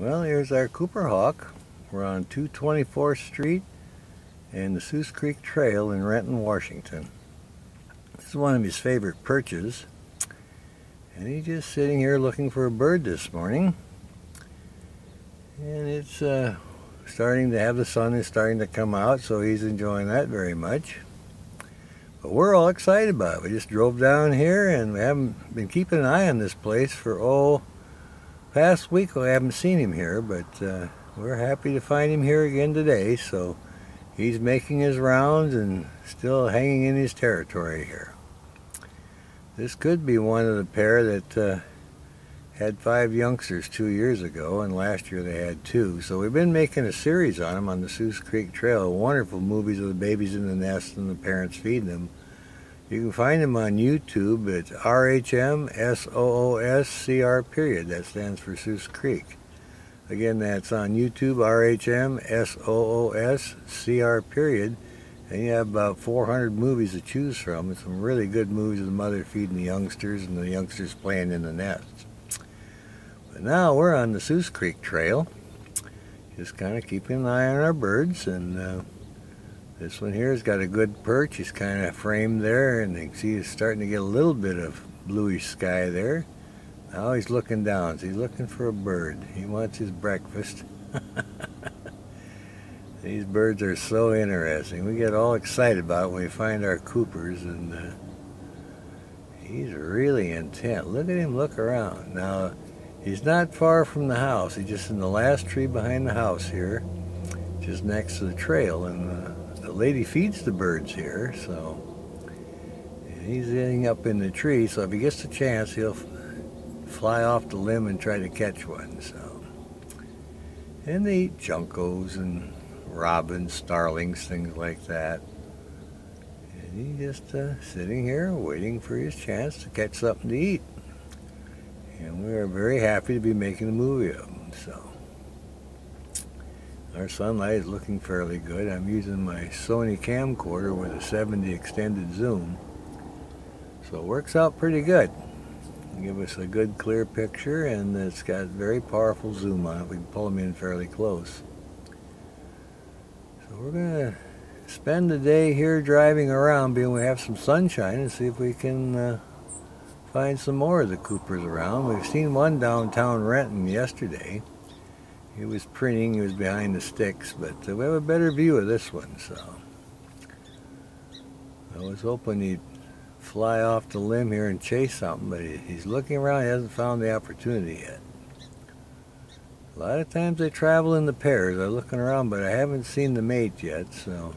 Well, here's our Cooper Hawk. We're on 224th Street and the Soos Creek Trail in Renton, Washington. This is one of his favorite perches, and he's just sitting here looking for a bird this morning. And it's starting to have, the sun is starting to come out, so he's enjoying that very much. But we're all excited about it. We just drove down here and we haven't been keeping an eye on this place for past week. We haven't seen him here, but we're happy to find him here again today. So he's making his rounds and still hanging in his territory here. This could be one of the pair that had 5 youngsters 2 years ago, and last year they had 2. So we've been making a series on them on the Soos Creek Trail. Wonderful movies of the babies in the nest and the parents feeding them. You can find them on YouTube at RHM SOOS CR . That stands for Soos Creek. Again, that's on YouTube, RHM SOOS CR . And you have about 400 movies to choose from, and some really good movies of the mother feeding the youngsters and the youngsters playing in the nest. But now we're on the Soos Creek Trail, just kind of keeping an eye on our birds. And this one here has got a good perch. He's kind of framed there, and you can see he's starting to get a little bit of bluish sky there. Now he's looking down, so he's looking for a bird. He wants his breakfast. These birds are so interesting. We get all excited about it when we find our Coopers, and he's really intent. Look at him look around. Now, he's not far from the house. He's just in the last tree behind the house here, just next to the trail. And the lady feeds the birds here, so and he's sitting up in the tree. So if he gets the chance, he'll fly off the limb and try to catch one. So, and they eat juncos and robins, starlings, things like that. And he's just sitting here waiting for his chance to catch something to eat. And we are very happy to be making a movie of them. So our sunlight is looking fairly good. I'm using my Sony camcorder with a 70 extended zoom, so it works out pretty good. Give us a good clear picture, and it's got very powerful zoom on it. We can pull them in fairly close. So we're gonna spend the day here driving around, being we have some sunshine, and see if we can find some more of the Coopers around. We've seen one downtown Renton yesterday. He was printing, he was behind the sticks, but we have a better view of this one, so I was hoping he'd fly off the limb here and chase something, but he's looking around. He hasn't found the opportunity yet. A lot of times they travel in the pairs. I'm looking around, but I haven't seen the mate yet, so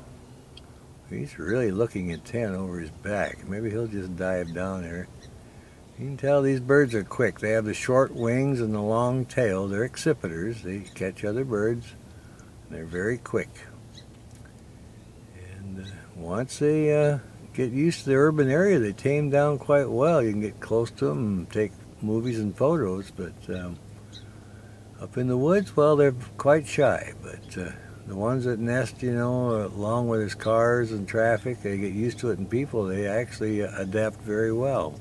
he's really looking intent over his back. Maybe he'll just dive down there. You can tell these birds are quick. They have the short wings and the long tail. They're accipiters. They catch other birds. They're very quick. And once they get used to the urban area, they tame down quite well. You can get close to them and take movies and photos, but up in the woods, well, they're quite shy. But the ones that nest, you know, along where there's cars and traffic, they get used to it, and people, they actually adapt very well.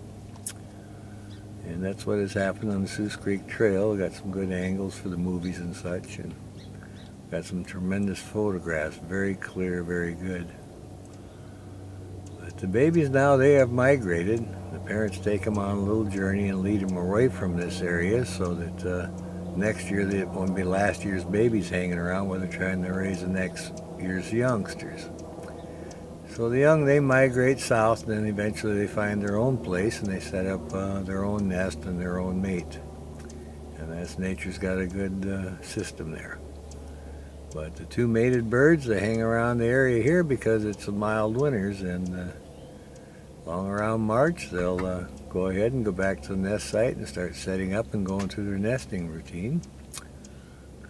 And that's what has happened on the Soos Creek Trail. We got some good angles for the movies and such, and got some tremendous photographs, very clear, very good. But the babies now, they have migrated. The parents take them on a little journey and lead them away from this area, so that next year they won't be last year's babies hanging around where they're trying to raise the next year's youngsters. So the young, they migrate south, and then eventually they find their own place, and they set up their own nest and their own mate. And that's, nature's got a good system there. But the 2 mated birds, they hang around the area here because it's mild winters, and along around March, they'll go ahead and go back to the nest site and start setting up and going through their nesting routine.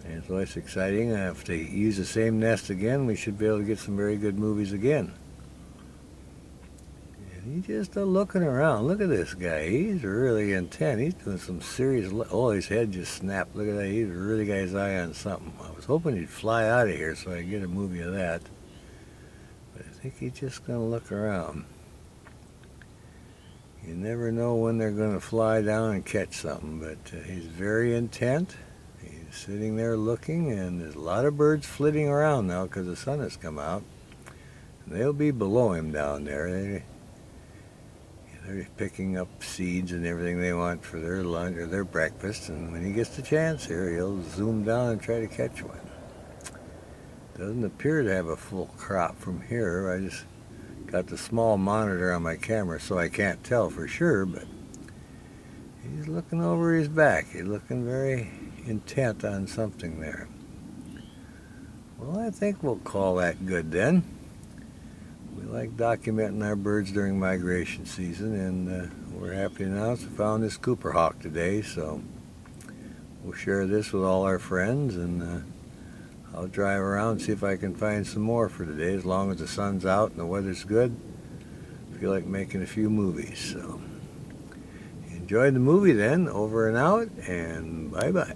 And so it's exciting. If they use the same nest again, we should be able to get some very good movies again. He's just looking around. Look at this guy. He's really intent. He's doing some serious... Oh, his head just snapped. Look at that. He's really got his eye on something. I was hoping he'd fly out of here so I could get a movie of that. But I think he's just going to look around. You never know when they're going to fly down and catch something, but he's very intent. He's sitting there looking, and there's a lot of birds flitting around now because the sun has come out. And they'll be below him down there. They're picking up seeds and everything they want for their lunch or their breakfast, and when he gets the chance here, he'll zoom down and try to catch one. Doesn't appear to have a full crop from here. I just got the small monitor on my camera, so I can't tell for sure, but he's looking over his back. He's looking very intent on something there. Well, I think we'll call that good then. We like documenting our birds during migration season, and we're happy to announce we found this Cooper hawk today, so we'll share this with all our friends, and I'll drive around and see if I can find some more for today. As long as the sun's out and the weather's good, I feel like making a few movies. So enjoy the movie then. Over and out, and bye-bye.